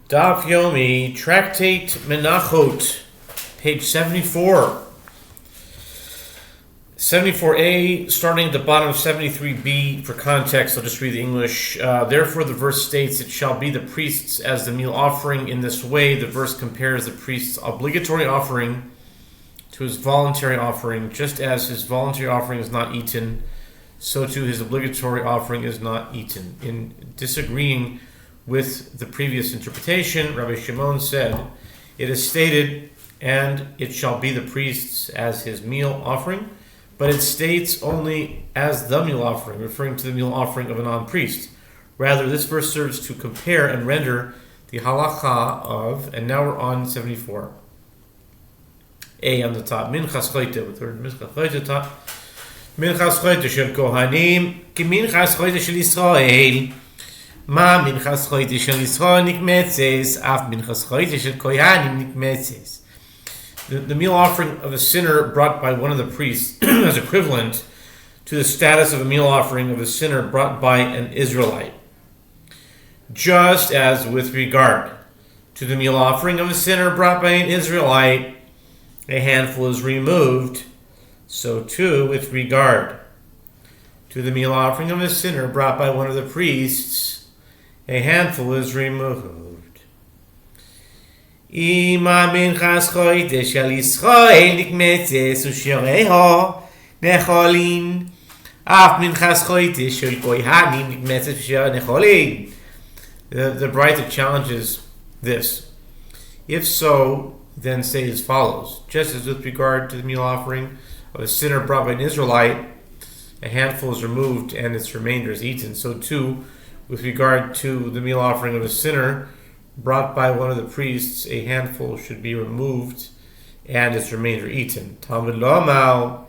Daf Yomi, Tractate Menachot, page 74. 74a, starting at the bottom of 73b. For context, I'll just read the English. Therefore, the verse states, "It shall be the priests as the meal offering." In this way, the verse compares the priest's obligatory offering to his voluntary offering. Just as his voluntary offering is not eaten, so too his obligatory offering is not eaten. In disagreeing with the previous interpretation, Rabbi Shimon said, "It is stated, and it shall be the priests as his meal offering," but it states only as the meal offering, referring to the meal offering of a non-priest. Rather, this verse serves to compare and render the halacha of, and now we're on 74. A on the top, Minchas Choite, with the word Minchas Choite top. Minchas Choite shel Kohanim, ki Minchas Choite shel Yisrael. Ma Minchas Choite shel Yisrael nikmetzes, af Minchas Choite shel Kohanim nikmetzes. The meal offering of a sinner brought by one of the priests is equivalent to the status of a meal offering of a sinner brought by an Israelite. Just as with regard to the meal offering of a sinner brought by an Israelite, a handful is removed, so too with regard to the meal offering of a sinner brought by one of the priests, a handful is removed. Ima minchas choite shel Yisrael nikmetzes ushereho necholin, af minchas choite shel Kohanim nikmetzes ushereho necholin. The Braita challenges this. If so, then say as follows: just as with regard to the meal offering of a sinner brought by an Israelite, a handful is removed and its remainder is eaten, so too with regard to the meal offering of a sinner brought by one of the priests, a handful should be removed and its remainder eaten. Talmud lo amar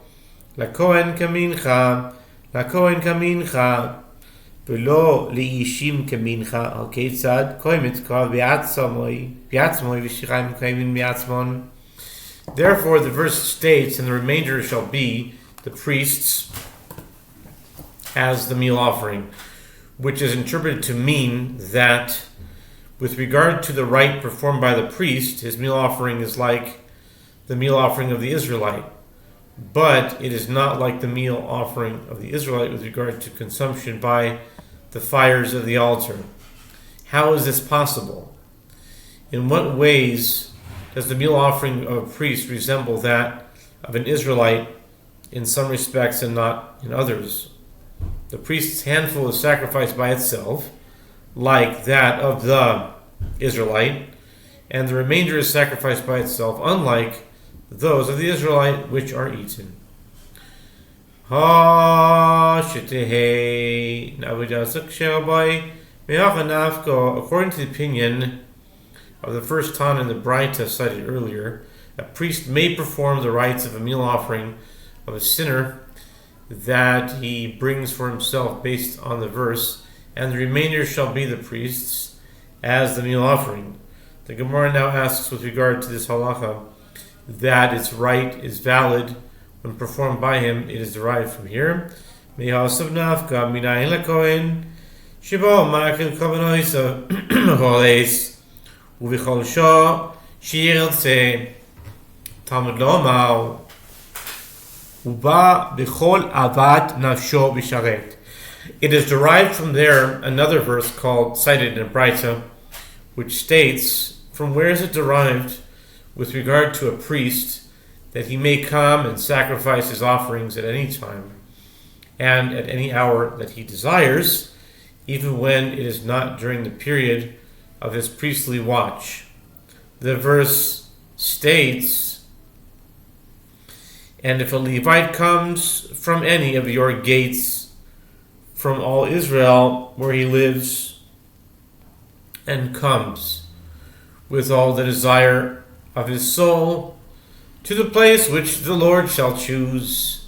lakohen kamincha v'lo leishim kamincha al ketzad koimet kol v'atzmoi v'shirayim koimin v'atzmon. Therefore, the verse states, and the remainder shall be the priests as the meal offering, which is interpreted to mean that with regard to the rite performed by the priest, his meal offering is like the meal offering of the Israelite, but it is not like the meal offering of the Israelite with regard to consumption by the fires of the altar. How is this possible? In what ways does the meal offering of a priest resemble that of an Israelite in some respects and not in others? The priest's handful is sacrificed by itself, like that of the Israelite, and the remainder is sacrificed by itself, unlike those of the Israelite which are eaten. According to the opinion of the first Tan in the Braita cited earlier, a priest may perform the rites of a meal offering of a sinner that he brings for himself based on the verse, and the remainder shall be the priest's as the meal offering. The Gemara now asks with regard to this halacha that its rite is valid when performed by him. It is derived from here. Mehasav nafka minayin lakohen shibo makil kavanoisa holes uvichol shah shirtze Talmud lo amar uba b'chol avad nafsho b'sharet. It is derived from there another verse cited in Braita, which states, from where is it derived with regard to a priest that he may come and sacrifice his offerings at any time and at any hour that he desires, even when it is not during the period of his priestly watch. The verse states, "And if a Levite comes from any of your gates from all Israel where he lives, and comes with all the desire of his soul to the place which the Lord shall choose,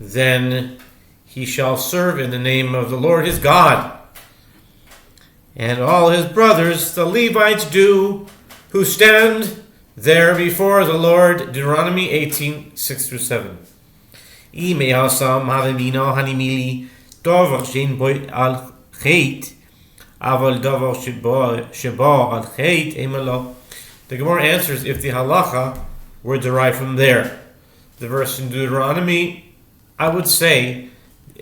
then he shall serve in the name of the Lord his God. And all his brothers, the Levites, do, who stand there before the Lord." Deuteronomy 18, 6-7. Dover shein boy al chet Aval davar sheba al chet emalo. The Gemara answers if the halacha were derived from there. The verse in Deuteronomy, I would say,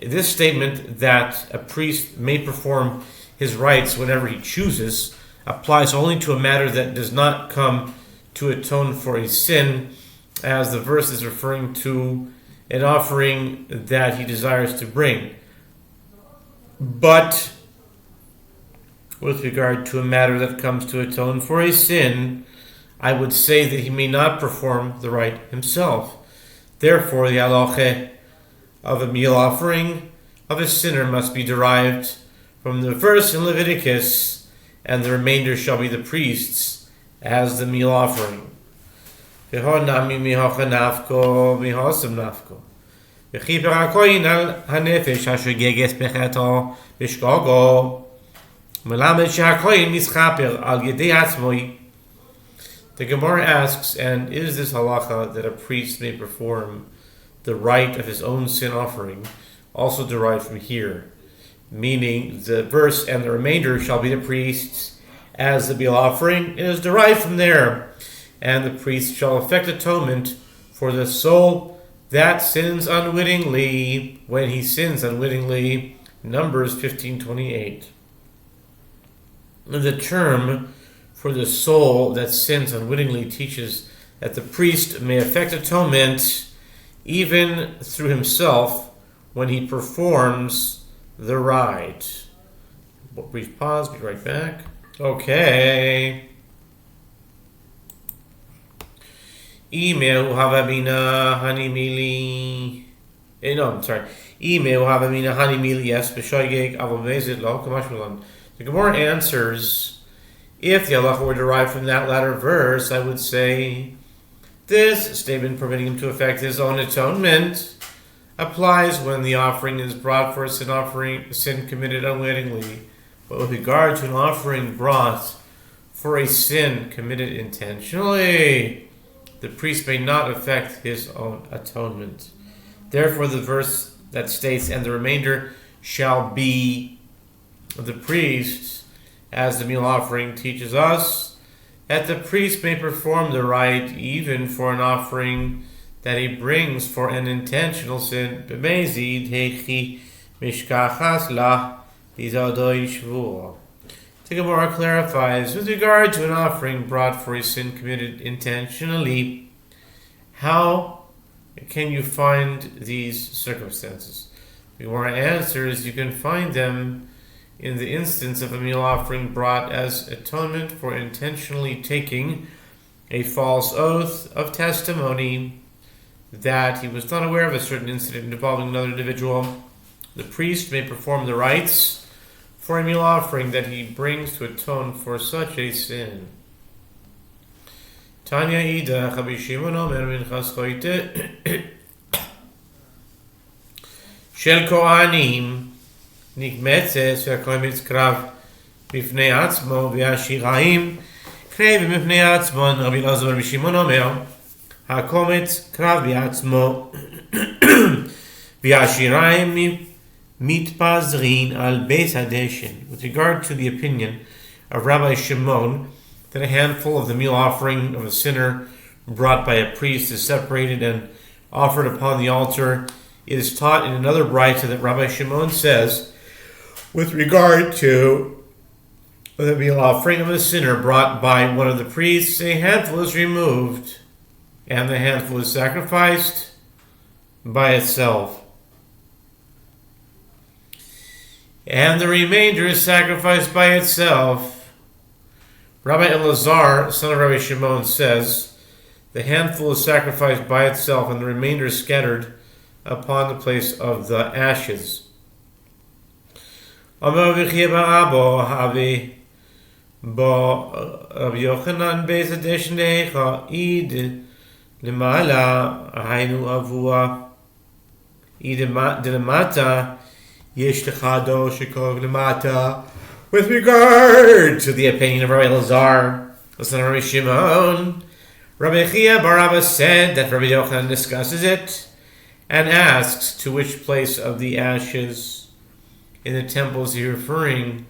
this statement that a priest may perform his rites whenever he chooses applies only to a matter that does not come to atone for a sin, as the verse is referring to an offering that he desires to bring. But with regard to a matter that comes to atone for a sin, I would say that he may not perform the rite himself. Therefore, the halacha of a meal offering of a sinner must be derived from the verse in Leviticus, and the remainder shall be the priest's as the meal offering. The Gemara asks, and is this halacha that a priest may perform the rite of his own sin offering also derived from here? Meaning, the verse and the remainder shall be the priest's as the meal offering. It is derived from there, and the priest shall effect atonement for the soul that sins unwittingly when he sins unwittingly. Numbers 15:28. The term for the soul that sins unwittingly teaches that the priest may effect atonement even through himself when he performs the rite. Brief pause, be right back. Okay. Email Havamina Hanimili. No, I'm sorry. Email Havamina Hanimili, yes, Beshoygeg Avamezit Lo Kamashmalan. The Gemara answers, if the halacha were derived from that latter verse, I would say this statement permitting him to effect his own atonement applies when the offering is brought for a sin committed unwittingly. But with regard to an offering brought for a sin committed intentionally, the priest may not effect his own atonement. Therefore, the verse that states, and the remainder shall be the priest's as the meal offering, teaches us that the priest may perform the rite even for an offering that he brings for an intentional sin. The Gemara clarifies, with regard to an offering brought for a sin committed intentionally, how can you find these circumstances? The Gemara answers, you can find them in the instance of a meal offering brought as atonement for intentionally taking a false oath of testimony that he was not aware of a certain incident involving another individual. The priest may perform the rites for a meal offering that he brings to atone for such a sin. Tanya Ida Rabbi Shimon Omer Minchas Choite Shel Kohanim נקמצת והקומץ קרב בפני עצמו והשיריים קרב בפני עצמו. רבי אלעזר רבי שמעון אומר, הקומץ קרב בעצמו והשיריים מתפזרין על בית הדשן. With regard to the opinion of Rabbi Shimon that a handful of the meal offering of a sinner brought by a priest is separated and offered upon the altar, it is taught in another brayta that Rabbi Shimon says, with regard to the meal offering of a sinner brought by one of the priests, a handful is removed, and the handful is sacrificed by itself. And the remainder is sacrificed by itself. Rabbi Elazar, son of Rabbi Shimon, says, the handful is sacrificed by itself, and the remainder is scattered upon the place of the ashes. Amar v'chia ba'abo havi bo Rabbi Yochanan beis hadesh necha id lemala hainu avua id lemata yesh techado shekov lemata. With regard to the opinion of Rabbi Elazar, the son of Rabbi Shimon, Rabbi Chia bar Abba said that Rabbi Yochanan discusses it and asks to which place of the ashes in the temple is he referring.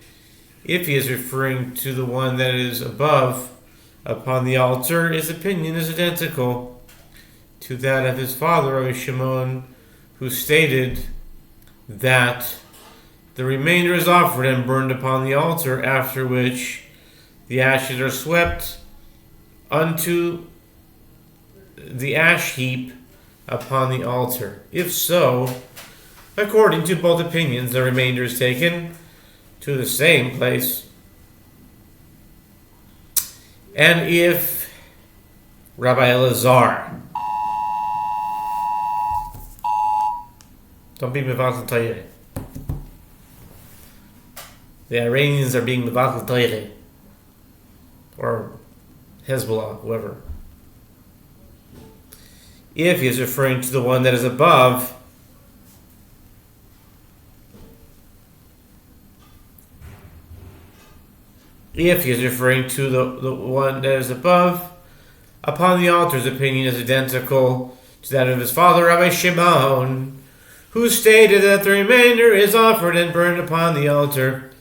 If he is referring to the one that is above upon the altar, his opinion is identical to that of his father, Rabbi Shimon, who stated that the remainder is offered and burned upon the altar, after which the ashes are swept unto the ash heap upon the altar. If so, according to both opinions, the remainder is taken to the same place. And if Rabbi Elazar, don't be mevatel Torah. The Iranians are being mevatel Torah, or Hezbollah, whoever. If he is referring to the one that is above, if he is referring to the one that is above, upon the altar's opinion is identical to that of his father, Rabbi Shimon, who stated that the remainder is offered and burned upon the altar,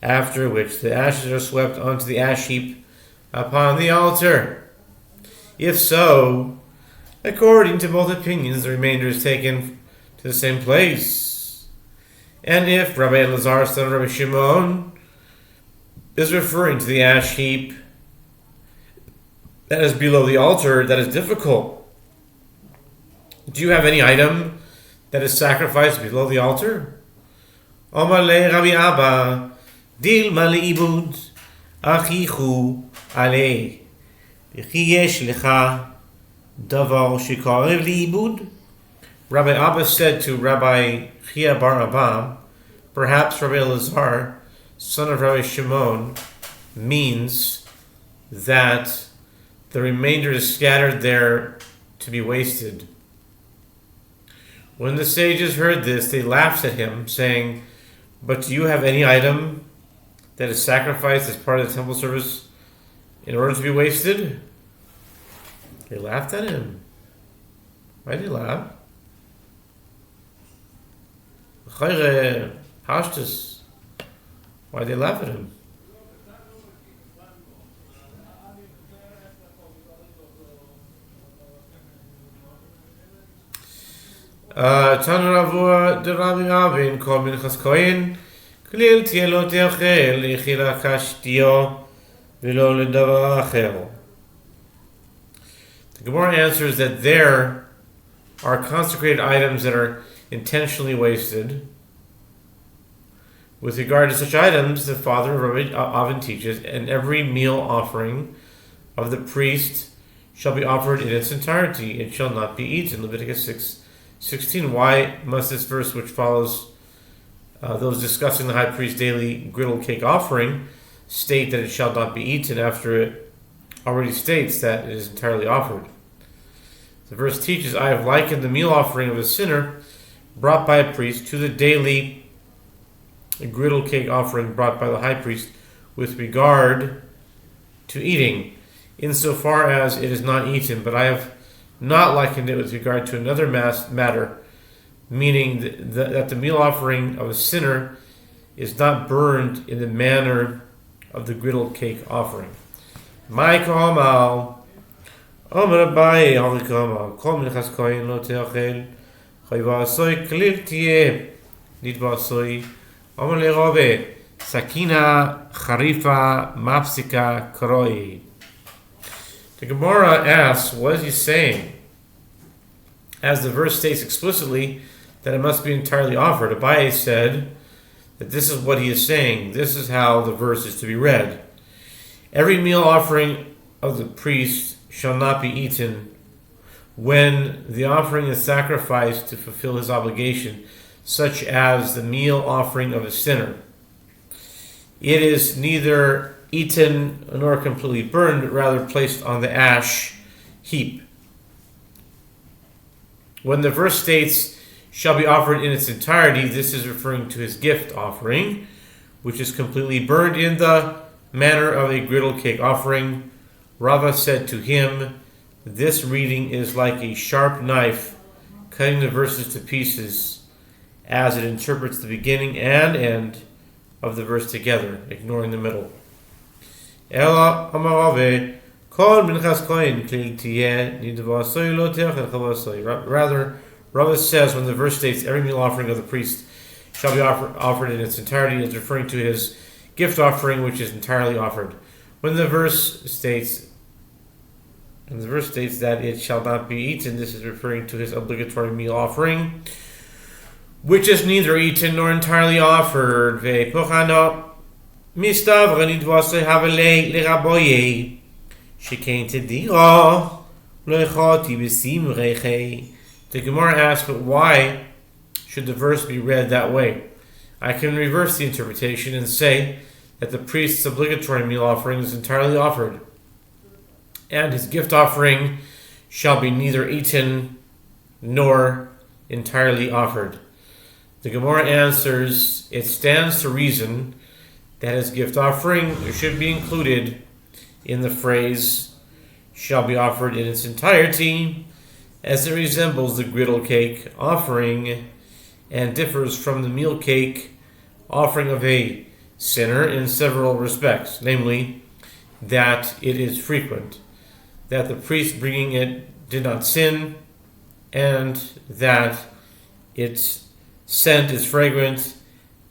after which the ashes are swept onto the ash heap upon the altar. If so, according to both opinions, the remainder is taken to the same place. And if Rabbi Elazar, son of Rabbi Shimon, is referring to the ash heap that is below the altar, that is difficult. Do you have any item that is sacrificed below the altar? Omar le Rabbi Abba, Dilma le'ibud, achichu alei, v'chi yesh lecha davar shekarev le'ibud. Rabbi Abba said to Rabbi Chia bar Abba, perhaps Rabbi Elazar, son of Rabbi Shimon, means that the remainder is scattered there to be wasted. When the sages heard this, they laughed at him, saying, but do you have any item that is sacrificed as part of the temple service in order to be wasted? They laughed at him. Why did they laugh? Why did they laugh at him? Tanu de Rabbi Avin kol minchas kohen klil tiyeh lo teachel lichila kashtio v'lo ledavar acher. The Gemara answers that there are consecrated items that are intentionally wasted. With regard to such items, the father of Rabbi Avin teaches, and every meal offering of the priest shall be offered in its entirety. It shall not be eaten. Leviticus 6:16. Why must this verse, which follows those discussing the high priest's daily griddle cake offering, state that it shall not be eaten after it already states that it is entirely offered? The verse teaches, I have likened the meal offering of a sinner brought by a priest to the daily griddle cake offering brought by the high priest with regard to eating, insofar as it is not eaten. But I have not likened it with regard to another matter, meaning that the meal offering of a sinner is not burned in the manner of the griddle cake offering. My kohamal, Omer Abaye, Holy kohamal, kol minchas kohen lo teachel, chayva asoi klil tiyeh, nidba asoi, Omer le Rabbe, sakina charifa mapsika karoi. The Gemara asks, what is he saying? As the verse states explicitly that it must be entirely offered, Abaye said that this is what he is saying. This is how the verse is to be read. Every meal offering of the priest shall not be eaten when the offering is sacrificed to fulfill his obligation, such as the meal offering of a sinner. It is neither eaten nor completely burned, but rather placed on the ash heap. When the verse states, shall be offered in its entirety, this is referring to his gift offering, which is completely burned in the manner of a griddle cake offering. Rava said to him, this reading is like a sharp knife cutting the verses to pieces, as it interprets the beginning and end of the verse together, ignoring the middle. Ela amarave kol minchas kohen klil tiyeh nidvasoi lo teachel chavasoi. Rather, Rava says when the verse states every meal offering of the priest shall be offered in its entirety, is referring to his gift offering, which is entirely offered. When the verse states that it shall not be eaten, this is referring to his obligatory meal offering, which is neither eaten nor entirely offered. Ve'pochano mistav ranidvasei havelei leraboye shekain tedira loechati besim reichei. The Gemara asks, but why should the verse be read that way? I can reverse the interpretation and say that the priest's obligatory meal offering is entirely offered, and his gift offering shall be neither eaten nor entirely offered. The Gemara answers, it stands to reason that his gift offering should be included in the phrase shall be offered in its entirety, as it resembles the griddle cake offering and differs from the meal cake offering of a sinner in several respects, namely that it is frequent, that the priest bringing it did not sin, and that its scent is fragrant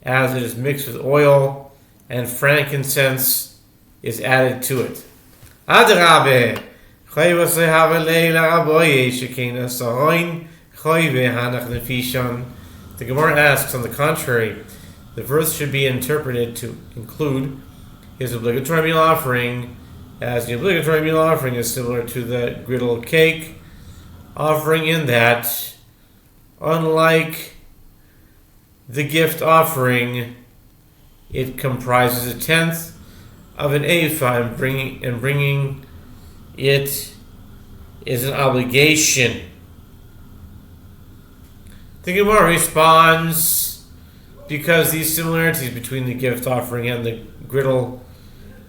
as it is mixed with oil and frankincense is added to it. Adrabe, the Gemara asks, on the contrary, the verse should be interpreted to include his obligatory meal offering, as the obligatory meal offering is similar to the griddle cake offering in that, unlike the gift offering, it comprises a tenth of an ephah, and bringing it is an obligation. The Gemara responds, because these similarities between the gift offering and the griddle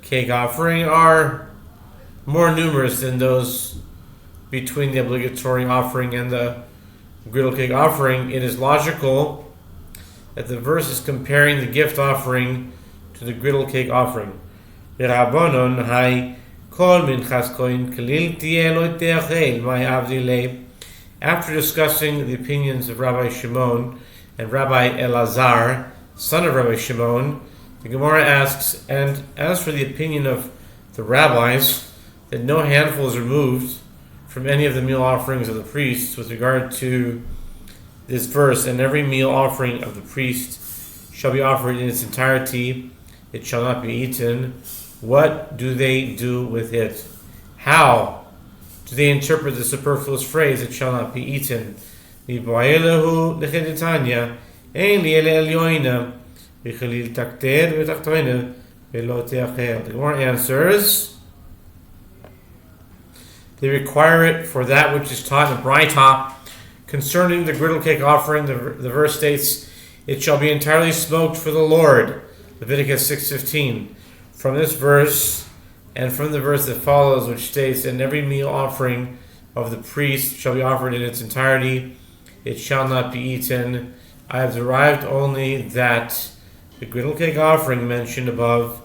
cake offering are more numerous than those between the obligatory offering and the griddle cake offering, it is logical that the verse is comparing the gift offering to the griddle cake offering. After discussing the opinions of Rabbi Shimon and Rabbi Elazar, son of Rabbi Shimon, the Gemara asks, and as for the opinion of the rabbis, that no handful is removed from any of the meal offerings of the priests with regard to this verse, and every meal offering of the priest shall be offered in its entirety, it shall not be eaten. What do they do with it? How do they interpret the superfluous phrase, it shall not be eaten? The Gemara answers, they require it for that which is taught in the Braita concerning the griddle cake offering. The verse states, it shall be entirely smoked for the Lord, Leviticus 6:15. From this verse and from the verse that follows, which states, and every meal offering of the priest shall be offered in its entirety, it shall not be eaten, I have derived only that the griddle cake offering mentioned above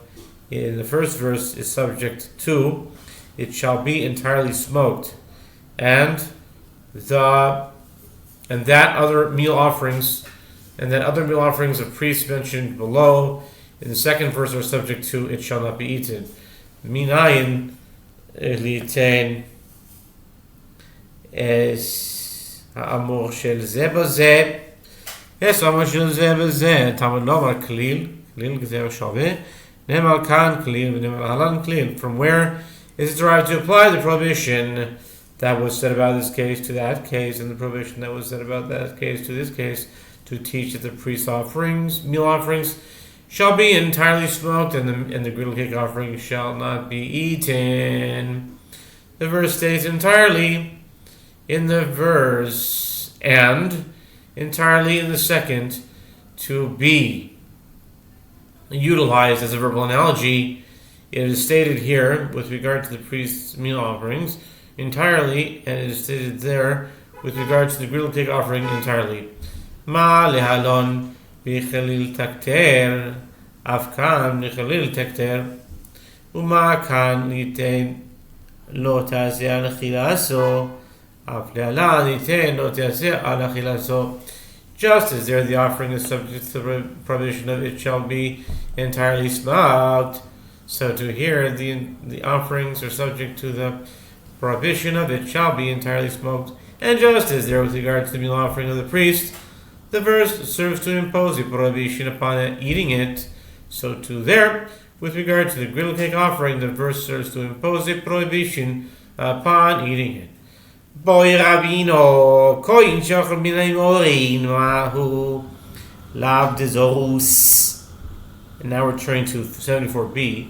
in the first verse is subject to, it shall be entirely smoked, and that other meal offerings of priests mentioned below in the second verse are subject to, it shall not be eaten. Minayin litain es ha'amur shel ze b'ze, es ha'amur shel ze b'ze, tamad lomar klil gzer shaveh, nemar kan klil, nemar halan klil. From where is it derived to apply the prohibition that was said about this case to that case, and the prohibition that was said about that case to this case, to teach that the priest's meal offerings, shall be entirely smoked, and the griddle cake offering shall not be eaten? The verse states entirely in the verse and entirely in the second to be utilized as a verbal analogy. It is stated here with regard to the priest's meal offerings entirely, and it is stated there with regard to the griddle cake offering entirely. Ma lehalon bichalil takter אף כאן נכליל תקטר, ומה כאן ניתן לא תעשה על אכילתו, אף להלן ניתן לא תעשה על אכילתו. Just as there the offering is subject to the prohibition of it shall be entirely smoked, so to here the offerings are subject to the prohibition of it shall be entirely smoked. And just as there with regard to the meal offering of the priest, the verse serves to impose a prohibition upon it, eating it, so too there, with regard to the griddle cake offering, the verse serves to impose a prohibition upon eating it. Boy Rabino, koin shachar minay morin mahu lav dezorus. And now we're turning to 74b.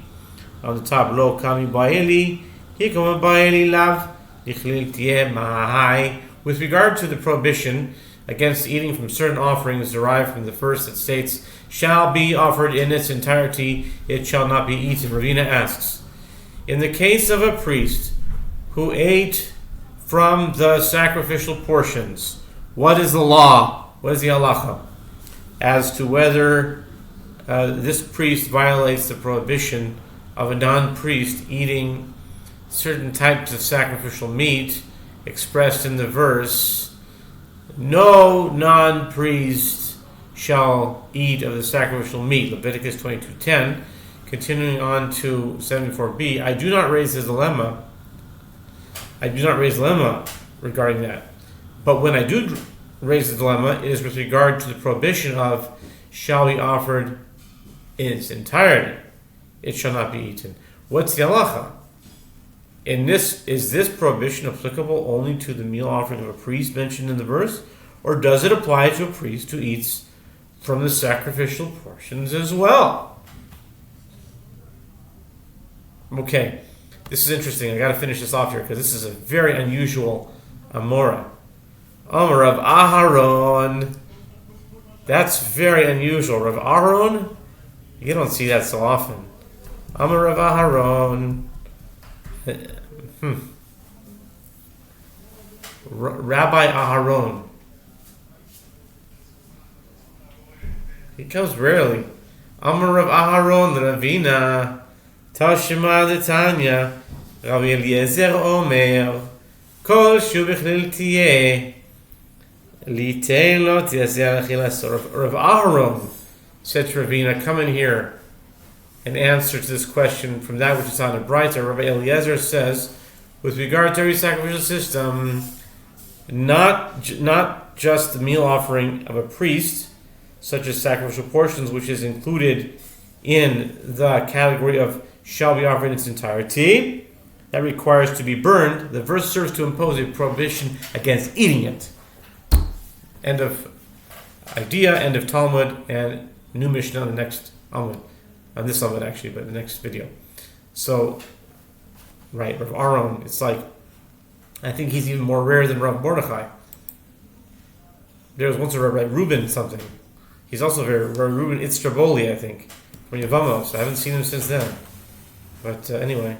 On the top, lo kami ba'eli, hikama ba'eli lav, nichlil tieh mahai. With regard to the prohibition against eating from certain offerings derived from the verse that states, shall be offered in its entirety, it shall not be eaten. Ravina asks, in the case of a priest who ate from the sacrificial portions, what is the law? What is the halacha? As to whether this priest violates the prohibition of a non-priest eating certain types of sacrificial meat expressed in the verse, no non-priest shall eat of the sacrificial meat. Leviticus 22:10. Continuing on to 74b, I do not raise a dilemma regarding that. But when I do raise the dilemma, it is with regard to the prohibition of shall be offered in its entirety. It shall not be eaten. What's the halacha? Is this prohibition applicable only to the meal offering of a priest mentioned in the verse? Or does it apply to a priest who eats from the sacrificial portions as well? Okay, this is interesting. I got to finish this off here because this is a very unusual Amora. Amor of Aharon. That's very unusual. Rav Aharon, you don't see that so often. Amor of Aharon. Rabbi Aharon. He comes rarely. Amor of Aharon, Ravina. Tashima de Tanya. Rabbi Eliezer Omer. Kol shu bichlil tiyeh. Litei lo tiyaseh achilas. Rav Aharon said to Ravina, come in here and answer to this question from that which is on the brighter. Rabbi Eliezer says, with regard to every sacrificial system, not just the meal offering of a priest, such as sacrificial portions, which is included in the category of shall be offered in its entirety, that requires to be burned. The verse serves to impose a prohibition against eating it. End of idea, end of Talmud, and new Mishnah on the next Amud. On this Amud actually, but the next video. So, right, Rav Aharon, it's like, I think he's even more rare than Rav Mordechai. There was once a Rabbi Reuben something. He's also very Rabbi Reuben Itztraboli, I think, from Yevamos. I haven't seen him since then. But anyway.